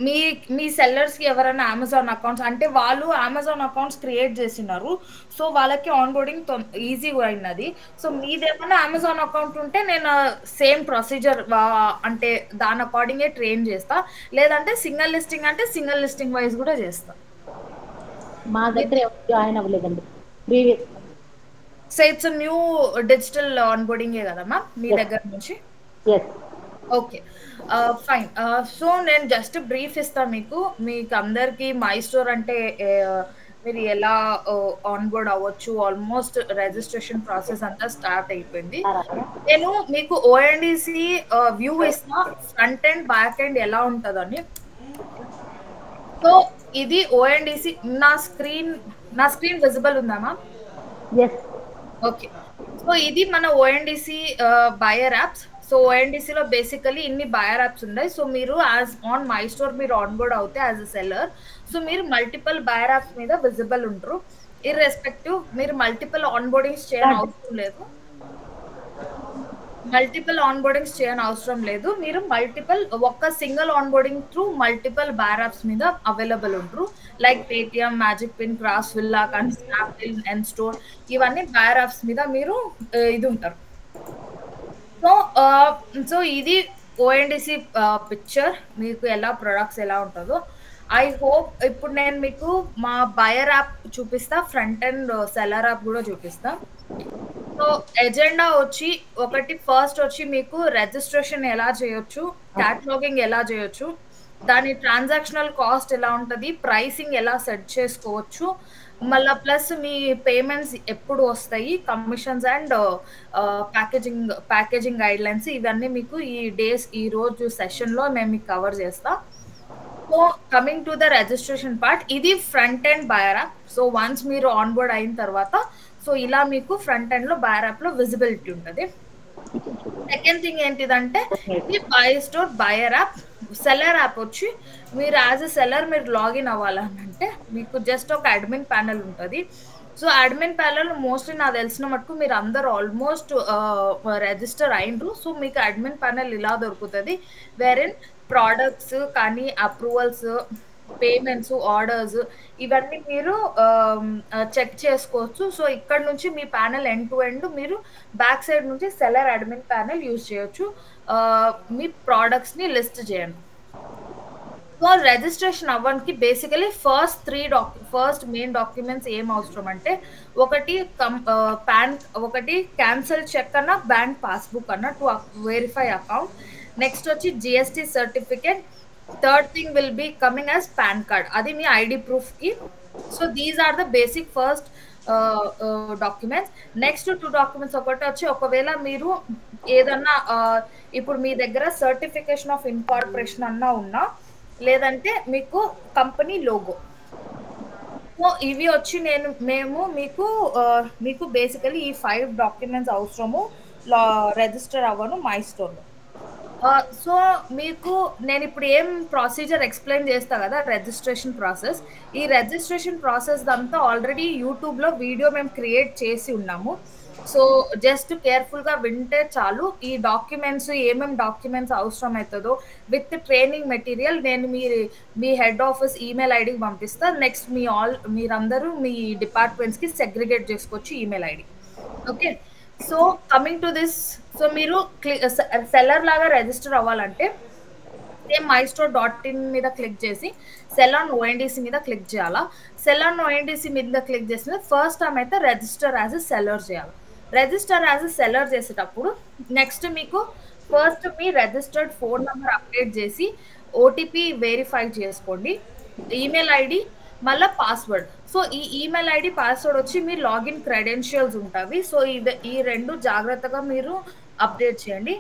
మీ మీ సెల్లర్స్‌కి ఎవరైనా Amazon accounts అంటే వాళ్ళు అమెజాన్ అకౌంట్స్ క్రియేట్ జేసినారు. సో, వాళ్ళకి ఆన్‌బోర్డింగ్ ఈజీగా అయిందది. సో, మీదేమన్నా అమెజాన్ అకౌంట్ ఉంటే నేను సేమ్ ప్రొసీజర్ అంటే దాని అకార్డింగే ట్రైన్ జేస్తా. లేదంటే సింగిల్ లిస్టింగ్ అంటే సింగిల్ లిస్టింగ్ వైస్ గూడా జేస్తా. మా దగ్గర మీరు ఎవరు జాయిన్ అవ్వలేదండి. Previous so, it's a new digital ఆన్‌బోర్డింగే గదా మ్యామ్ మీ ఎస్ దగ్గర నుంచి? Yes okay. ఫైన్. సో, నేను జస్ట్ బ్రీఫ్ ఇస్తా మీకు. మీకందరికి మై స్టోర్ అంటే మీరు ఎలా ఆన్‌బోర్డ్ అవ్వచ్చు. ఆల్‌మోస్ట్ రిజిస్ట్రేషన్ ప్రాసెస్ అంతా స్టార్ట్ అయిపోయింది. నేను మీకు ఓఎన్‌డీసీ వ్యూ ఇస్తా. ఫ్రంట్ ఎండ్, బ్యాక్ ఎండ్ ఎలా ఉంటదని. సో, ఇది ఓఎన్‌డీసీ నా స్క్రీన్ విజిబుల్ ఉందా మ్యామ్? Yes okay. సో, ఇది మన ఓఎన్‌డీసీ బయర్ యాప్స్. సో, ఓఎన్‌డీసీలో బేసికల్లీ ఇన్ని బయర్ యాప్స్ ఉన్నాయి. సో, మీరు ఆన్ మై స్టోర్ మీరు ఆన్‌బోర్డ్ అవుతే యాస్ ఎ సెల్లర్. సో, మీరు మల్టిపుల్ బయర్ యాప్స్ మీద విజిబుల్ ఉంటరు. ఇర్రెస్పెక్టివ్ మీరు మల్టిపుల్ ఆన్‌బోర్డింగ్స్ చేయనవసరం లేదు. మల్టిపుల్ ఆన్‌బోర్డింగ్స్ చేయనవసరం లేదు. మీరు ఒక్క single onboarding through multiple buyer apps మీద అవైలబుల్ ఉంటరు. Like Paytm, magic pin, Craftsvilla, కానీ స్నాప్‌డీల్, ఎన్‌స్టోర్ ఇవన్నీ బయర్ యాప్స్ మీద మీరు ఇది ఉంటారు. సో, ఆహ్, సో ఇది ఓఎన్‌డీసీ పిక్చర్ మీకు ఎలా ప్రొడక్ట్స్ ఎలా ఉంటదో. ఐ హోప్ ఇప్పుడు నేను మీకు మా బయర్ యాప్ చూపిస్తా. ఫ్రంట్ ఎండ్ సెల్లర్ యాప్ గూడా చూపిస్తా. సో, ఎజెండా ఫస్ట్ వచ్చి మీకు రిజిస్ట్రేషన్ ఎలా చేయొచ్చు, క్యాటలాగింగ్ ఎలా చేయొచ్చు, దాని ట్రాన్సాక్షనల్ కాస్ట్ ఎలా ఉంటది, ప్రైసింగ్ ఎలా సెట్ చేసుకోవచ్చు, మళ్ళా ప్లస్ మీ పేమెంట్స్ ఎప్పుడు వస్తాయి, కమిషన్స్ అండ్ ప్యాకేజింగ్ గైడ్‌లైన్స్ ఇవన్నీ మీకు ఈ రోజు సెషన్‌లో మేము మీకు కవర్ చేస్తా. So, coming to the registration part ఇది front end buyer app. So, once మీరు ఆన్‌బోర్డ్ అయిన తర్వాత సో, ఇలా మీకు ఫ్రంట్ ఎండ్‌లో బయర్ యాప్‌లో విజిబిలిటీ ఉంటది. సెకండ్ థింగ్ ఏంటిదంటే ఇది by store buyer app. Seller app వచ్చి మీరు యాస్ ఎ సెల్లర్ మీరు లాగిన్ అవ్వాలనంటే మీకు జస్ట్ ఒక అడ్మిన్ ప్యానెల్ ఉంటది. సో, అడ్మిన్ ప్యానెల్ మోస్ట్‌లీ నాకు తెలిసిన మటుకు మీరందరూ ఆల్మోస్ట్ రిజిస్టర్ అయిండ్రు. సో, మీకు అడ్మిన్ ప్యానెల్ ఇలా దొరుకుతది. వేరెన్ ప్రొడక్ట్స్ కానీ అప్రూవల్స్, పేమెంట్స్, ఆర్డర్స్ ఇవన్నీ మీరు చెక్ చేసుకోవచ్చు. సో, ఇక్కడ నుంచి మీ ప్యానెల్ ఎండ్ టు ఎండ్ మీరు బ్యాక్ సైడ్ నుంచి సెల్లర్ అడ్మిన్ ప్యానెల్ యూజ్ చేయొచ్చు. మీ ప్రొడక్ట్స్‌ని లిస్ట్ చేయండి. సో, రిజిస్ట్రేషన్ అవ్వడానికి బేసికల్లీ ఫస్ట్ మెయిన్ డాక్యుమెంట్స్ ఏం అవసరం అంటే ఒకటి ఒకటి క్యాన్సెల్ చెక్ అన్న బ్యాంక్ పాస్‌బుక్ అన్న టు వెరిఫై అకౌంట్. నెక్స్ట్ వచ్చి GST certificate. Third thing will be coming as PAN card. అది మీ ఐడీ ప్రూఫ్‌కి. So, these are the basic first documents. Next 2 documents ఒకటొచ్చి ఒకవేళ మీరు ఏదన్నా ఇప్పుడు మీ దగ్గర సర్టిఫికేషన్ ఆఫ్ ఇన్కార్పొరేషన్ అన్నా ఉన్నా లేదంటే మీకు కంపెనీ లోగో. సో, ఇవి వచ్చి మీకు బేసికల్లీ ఈ 5 డాక్యుమెంట్స్ అవసరము రిజిస్టర్ అవ్వను మై స్టోర్‌లో. సో, మీకు నేనిప్పుడు ఏం ప్రొసీజర్ ఎక్స్‌ప్లెయిన్ చేస్తా గదా! Registration process. ఈ రిజిస్ట్రేషన్ ప్రాసెస్‌దంతా ఆల్రెడీ యూట్యూబ్‌లో వీడియో మేము క్రియేట్ చేసి ఉన్నాము. సో, జస్ట్ కేర్‌ఫుల్‌గా వింటే చాలు. ఈ ఏమేం డాక్యుమెంట్స్ అవసరమైతదో విత్ ట్రైనింగ్ మెటీరియల్ నేను మీ హెడ్ ఆఫీస్ ఈమెయిల్ ఐడీకి పంపిస్తా. నెక్స్ట్ మీరందరూ మీ డిపార్ట్‌మెంట్స్‌కి సెగ్రిగేట్ చేసుకోవచ్చు email ID. Okay. So, coming to this so, మీరు సెల్లర్ లాగా రిజిస్టర్ అవ్వాలంటే సేమ్ మైస్టోర్.ఇన్ మీద క్లిక్ చేసి సెల్ ఆన్ ఓఎన్‌డీసీ మీద క్లిక్ చేయాలా. సెల్ ఆన్ ఓఎన్‌డీసీ మీద క్లిక్ చేసిన ఫస్ట్ టైమ్ అయితే రిజిస్టర్ యాస్ ఎ సెల్లర్ చేయాలి. రిజిస్టర్ యాస్ ఎ సెల్లర్ చేసేటప్పుడు నెక్స్ట్ మీకు ఫస్ట్ మీ రిజిస్టర్డ్ ఫోన్ నంబర్ అప్డేట్ చేసి ఓటీపీ వెరిఫై చేసుకోండి. ఈమెయిల్ ఐడీ మళ్ళా పాస్వర్డ్. సో, ఈ ఈమెయిల్ ఐడీ, పాస్వర్డ్ వచ్చి మీ లాగిన్ క్రెడెన్షియల్స్ ఉంటవి. సో, ఈ 2 జాగ్రత్తగా మీరు అప్డేట్ చేయండి.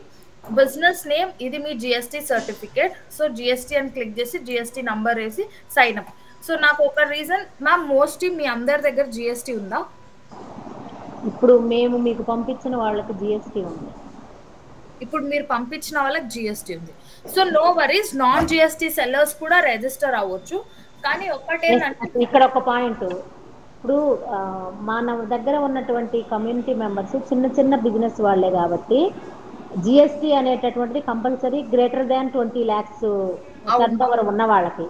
బిజినెస్ నేమ్ ఇది మీ జీఎస్టీ సర్టిఫికేట్. సో, జీఎస్టీ అని క్లిక్ చేసి జీఎస్టీ నంబర్ వేసి సైన్ అప్. సో, నాకు ఒక రీజన్ మ్యామ్ మోస్ట్‌లీ మీ అందరి దగ్గర జీఎస్టీ ఉందా? ఇప్పుడు మేము మీకు పంపించిన వాళ్ళకి జీఎస్టీ ఉంది. ఇప్పుడు మీరు పంపించిన వాళ్ళకి జీఎస్టీ ఉంది. So, no worries non GST sellers కూడా రిజిస్టర్ అవ్వచ్చు. కానీ ఒక్కటేంటంటే ఇక్కడ ఒక పాయింట్ ఇప్పుడు మన దగ్గర ఉన్నటువంటి కమ్యూనిటీ మెంబర్స్ చిన్న చిన్న బిజినెస్ వాళ్ళే కాబట్టి జిఎస్టీ అనేటటువంటిది కంపల్సరీ గ్రేటర్ దాన్ 20 lakhs అవును. టర్న్ ఓవర్ ఉన్న వాళ్ళకి.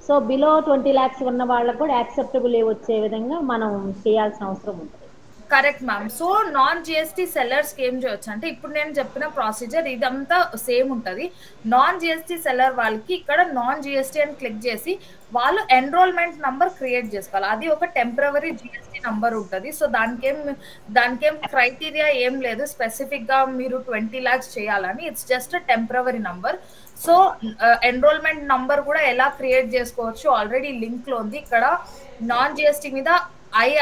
సో బిలో 20 lakhs ఉన్న వాళ్ళకి కూడా యాక్సెప్టబుల్ వచ్చే విధంగా మనం చేయాల్సిన అవసరం ఉంటుంది. Correct ma'am. So, non GST సెల్లర్స్‌కి ఏం చేయొచ్చు అంటే, ఇప్పుడు నేను చెప్పిన ప్రొసీజర్ ఇదంతా సేమ్ ఉంటది. నాన్ జీఎస్టీ సెల్లర్ వాళ్ళకి ఇక్కడ నాన్ జీఎస్టీ అని క్లిక్ చేసి, వాళ్ళు ఎన్రోల్‌మెంట్ నంబర్ క్రియేట్ చేసుకోవాలి. అది ఒక టెంపరవరీ జీఎస్టీ నంబర్ ఉంటది. సో, దానికేం క్రైటీరియా ఏం లేదు. స్పెసిఫిక్‌గా మీరు 20,00,000 చేయాలని. It's just a temporary number. So, enrolment number కూడా ఎలా క్రియేట్ చేసుకోవచ్చు ఆల్రెడీ లింక్‌లో ఉంది. ఇక్కడ నాన్ జీఎస్టీ మీద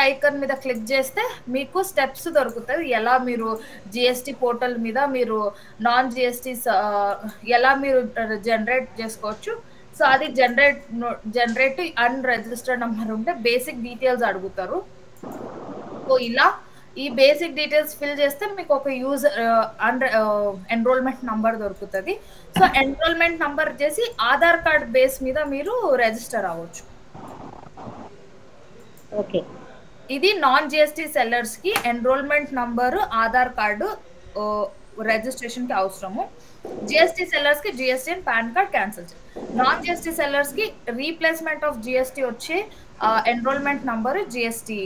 ఐకాన్ మీద క్లిక్ చేస్తే మీకు స్టెప్స్ దొరుకుతది. ఎలా మీరు జీఎస్టీ పోర్టల్ మీద మీరు నాన్ జీఎస్టీస్ ఎలా మీరు జనరేట్ చేసుకోవచ్చు. సో, అది జనరేట్ అన్‌రిజిస్టర్డ్ నంబర్ ఉంటే బేసిక్ డీటెయిల్స్ అడుగుతారు. సో, ఇలా ఈ బేసిక్ డీటెయిల్స్ ఫిల్ చేస్తే మీకు ఒక ఎన్రోల్‌మెంట్ నంబర్ దొరుకుతది. సో, ఎన్రోల్‌మెంట్ నంబర్ చేసి ఆధార్ కార్డ్ బేస్ మీద మీరు రిజిస్టర్ అవ్వచ్చు. ఓకే. ఇది నాన్ జీఎస్టీ సెల్లర్స్ కి enrolment number Aadhaar card registration కి అవసరము. జీఎస్టీ సెల్లర్స్ కి GST and PAN card cancel చేయాలి. నాన్ జీఎస్టీ సెల్లర్స్ కి రీప్లేస్మెంట్ ఆఫ్ జీఎస్టీ వచ్చే enrolment number GST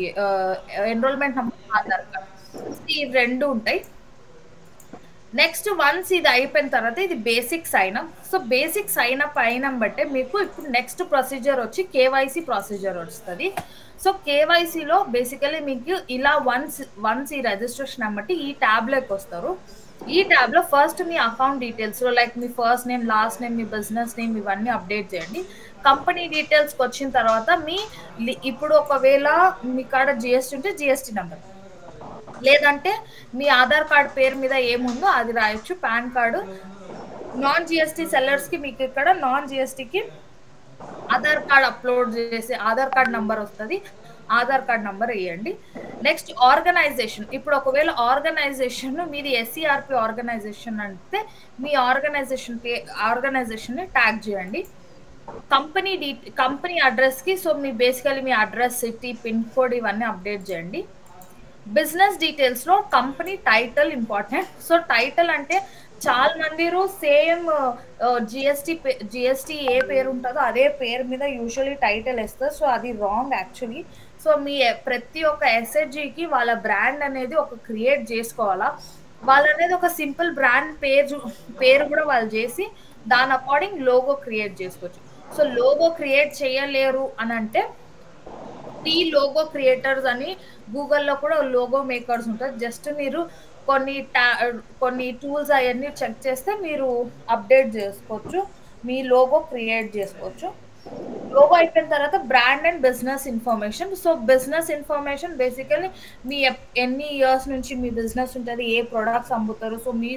enrolment number Aadhaar card ఈ రెండు ఉంటాయి. నెక్స్ట్ వన్స్ ఇది అయిపోయిన తర్వాత ఇది basic sign up. So basic sign up అయిన బట్టే మీకు ఇప్పుడు నెక్స్ట్ ప్రొసీజర్ వచ్చి కేవైసీ ప్రొసీజర్ వస్తుంది. సో కేవైసీలో బేసికలీ మీకు ఇలా వన్స్ ఈ రిజిస్ట్రేషన్ అమ్మటి ఈ ట్యాబ్లోకి వస్తారు. ఈ ట్యాబ్లో ఫస్ట్ మీ అకౌంట్ డీటెయిల్స్ లైక్ మీ ఫస్ట్ నేమ్, లాస్ట్ నేమ్, మీ బిజినెస్ నేమ్ ఇవన్నీ అప్డేట్ చేయండి. కంపెనీ డీటెయిల్స్కి వచ్చిన తర్వాత ఇప్పుడు ఒకవేళ మీ కాడ జిఎస్టీ ఉంటే జిఎస్టీ నెంబర్, లేదంటే మీ ఆధార్ కార్డ్ పేరు మీద ఏముందో అది రాయొచ్చు. PAN card non GST sellers కి మీకు ఇక్కడ నాన్ జిఎస్టీకి ఆధార్ కార్డ్ అప్లోడ్ చేసి ఆధార్ కార్డ్ నంబర్ వస్తుంది. ఆధార్ కార్డ్ నంబర్ వేయండి. Next organisation. ఇప్పుడు ఒకవేళ ఆర్గనైజేషన్ మీది ఎస్సీఆర్పి ఆర్గనైజేషన్ అంటే మీ ఆర్గనైజేషన్ ని ట్యాగ్ చేయండి. కంపెనీ అడ్రస్ కి సో మీ బేసికలీ మీ అడ్రస్, సిటీ, పిన్ కోడ్ ఇవన్నీ అప్డేట్ చేయండి. బిజినెస్ డీటెయిల్స్ లో company title important. So title అంటే చాలా మంది సేమ్ జిఎస్టీ ఏ పేరు ఉంటుందో అదే పేరు మీద యూజువల్లీ టైటిల్ వేస్తారు. సో అది రాంగ్ యాక్చువల్లీ. సో మీ ప్రతి ఒక్క ఎస్హెచ్జికి వాళ్ళ బ్రాండ్ అనేది ఒక క్రియేట్ చేసుకోవాలా. వాళ్ళు అనేది ఒక సింపుల్ బ్రాండ్ పేరు కూడా వాళ్ళు చేసి దాని అకార్డింగ్ లోగో క్రియేట్ చేసుకోవచ్చు. సో లోగో క్రియేట్ చేయలేరు అని అంటే ఈ లోగో క్రియేటర్స్ అని గూగుల్లో కూడా లోగో మేకర్స్ ఉంటారు. జస్ట్ మీరు కొన్ని టూల్స్ అవన్నీ చెక్ చేస్తే మీరు అప్డేట్ చేసుకోవచ్చు, మీ లోగో క్రియేట్ చేసుకోవచ్చు. లోగో అయిపోయిన తర్వాత brand and business information. So business information basically మీ ఎన్ని ఇయర్స్ నుంచి మీ బిజినెస్ ఉంటుంది, ఏ ప్రొడక్ట్స్ అమ్ముతారు, సో మీ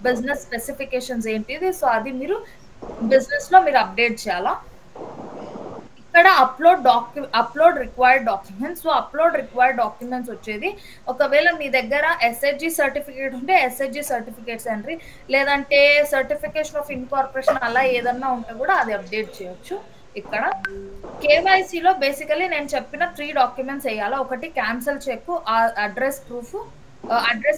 బిజినెస్ స్పెసిఫికేషన్స్ ఏంటిది, సో అది మీరు బిజినెస్ లో మీరు అప్డేట్ చేయాలా. ఇక్కడ upload required documents. So upload required documents వచ్చేది ఒకవేళ మీ దగ్గర ఎస్హెచ్జి సర్టిఫికేట్ ఉంటే ఎస్హెచ్జి సర్టిఫికేట్స్ ఎంట్రీ, లేదంటే సర్టిఫికేషన్ ఆఫ్ ఇన్కార్పొరేషన్ అలా ఏదన్నా ఉంటే కూడా అది అప్డేట్ చేయొచ్చు. ఇక్కడ కేవైసీలో బేసికలీ నేను చెప్పిన 3 డాక్యుమెంట్స్ వేయాలి. ఒకటి క్యాన్సల్ చెక్, అడ్రస్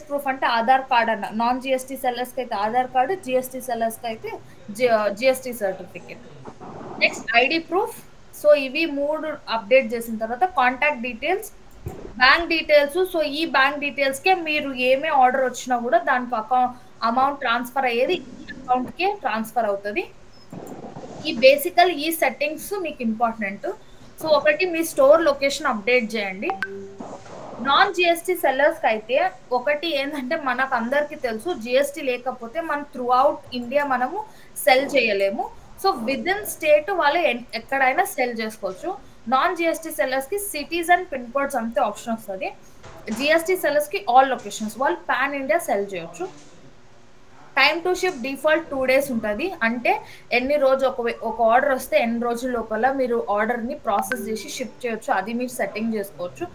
ప్రూఫ్ అంటే ఆధార్ కార్డ్ అన్న. నాన్ జిఎస్టీ సెల్లర్స్ కి అయితే ఆధార్ కార్డు, జిఎస్టీ సెల్లర్స్ కి అయితే GST certificate. Next ID proof. So ఇవి 3 అప్డేట్ చేసిన తర్వాత contact details, bank details. So ఈ బ్యాంక్ డీటెయిల్స్ కే మీరు ఏమే ఆర్డర్ వచ్చినా కూడా దానికి అమౌంట్ ట్రాన్స్ఫర్ అయ్యేది ఈ అకౌంట్ కే ట్రాన్స్ఫర్ అవుతుంది. ఈ సెట్టింగ్స్ మీకు ఇంపార్టెంట్. సో ఒకటి మీ స్టోర్ లొకేషన్ అప్డేట్ చేయండి. నాన్ జిఎస్టీ సెల్లర్స్ కి అయితే ఒకటి ఏంటంటే మనకు అందరికి తెలుసు జిఎస్టీ లేకపోతే మనం త్రూ అవుట్ ఇండియా మనము సెల్ చేయలేము. సో విత్ ఇన్ స్టేట్ వాళ్ళు ఎక్కడైనా సెల్ చేసుకోవచ్చు. నాన్ జిఎస్టీ సెల్లర్స్ కి సిటీస్ అండ్ పిన్ కోడ్స్ అంతే ఆప్షన్ వస్తుంది. జిఎస్టీ సెల్లర్స్ కి ఆల్ లొకేషన్స్, వాళ్ళు పాన్ ఇండియా సెల్ చేయొచ్చు. Time to ship default 2 days ఉంటుంది. అంటే ఎన్ని రోజు ఒక ఆర్డర్ వస్తే ఎన్ని రోజుల లోపల మీరు ఆర్డర్ని ప్రాసెస్ చేసి షిప్ చేయొచ్చు, అది మీరు సెట్టింగ్ చేసుకోవచ్చు.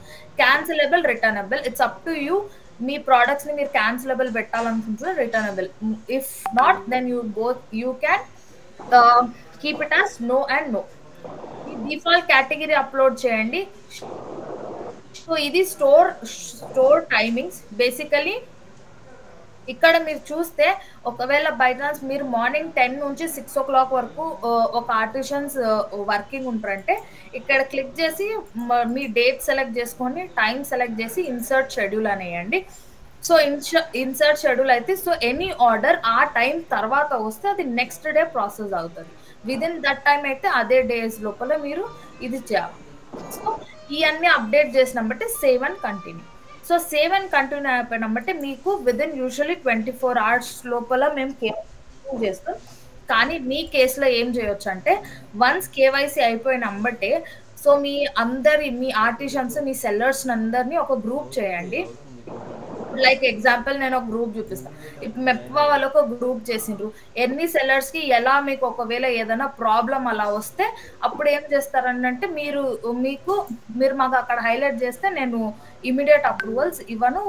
Cancellable, returnable, it's up to you. మీ ప్రోడక్ట్స్ని మీరు క్యాన్సిలబుల్ పెట్టాలనుకుంటున్నారు, returnable. If not then you can keep it as no and no. ఈ డిఫాల్ట్ కేటగిరీ అప్లోడ్ చేయండి. సో ఇది స్టోర్ టైమింగ్స్. బేసికలీ ఇక్కడ మీరు చూస్తే ఒకవేళ బై చాన్స్ మీరు మార్నింగ్ 10 నుంచి 6:00 వరకు ఒక ఆర్టిషన్స్ వర్కింగ్ ఉంటారంటే, ఇక్కడ క్లిక్ చేసి మీ డేట్ సెలెక్ట్ చేసుకొని, టైమ్ సెలెక్ట్ చేసి ఇన్సర్ట్ షెడ్యూల్ అనేయండి. సో, ఇన్సర్ట్ షెడ్యూల్ అయితే సో, ఎనీ ఆర్డర్ ఆ టైమ్ తర్వాత వస్తే అది నెక్స్ట్ డే ప్రాసెస్ అవుతది. వితిన్ దట్ టైమ్ అయితే అదే డేస్ లోపల మీరు ఇది చేయాలి. సో, ఇయన్నీ అప్‌డేట్ చేసినంబటే save and continue. So, save and continue అయిపోయినంబటే మీకు వితిన్ యూజువల్లీ 24 అవర్స్ లోపల మేము కేవైసీ చేస్తాం. కానీ మీ కేస్‌లో ఏం చేయొచ్చంటే వన్స్ కేవైసీ అయిపోయినంబటే సో, మీ ఆర్టిజన్స్, మీ సెల్లర్స్‌నందరిని ఒక గ్రూప్ చేయండి. లైక్ ఎగ్జాంపుల్ నేను ఒక గ్రూప్ చూపిస్తా. ఇప్పుడు మెప్మా వాళ్ళు ఒక గ్రూప్ చేసిండ్రు. ఎన్ని సెల్లర్స్‌కి ఎలా మీకు ఒకవేళ ఏదైనా ప్రాబ్లమ్ అలా వస్తే అప్పుడు ఏం చేస్తారనంటే మీరు మాకు అక్కడ హైలైట్ చేస్తే నేను ఇమ్మీడియేట్ అప్రూవల్స్ ఇవ్వను.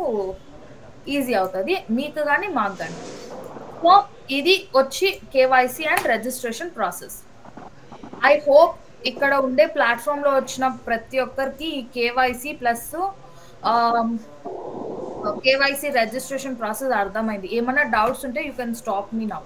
ఈజీ అవుతది. మీకు గాని, మాకు గాని. సో, ఇది వచ్చి KYC and registration process. I hope ఇక్కడ ఉండే ప్లాట్‌ఫార్మ్‌లో వచ్చిన ప్రతి ఒక్కరికి ఈ కేవైసీ ప్లస్సు ఆహ్, కేవైసీ రిజిస్ట్రేషన్ ప్రాసెస్ అర్థమైంది. ఏమన్నా డౌట్స్ ఉంటే you can stop me now.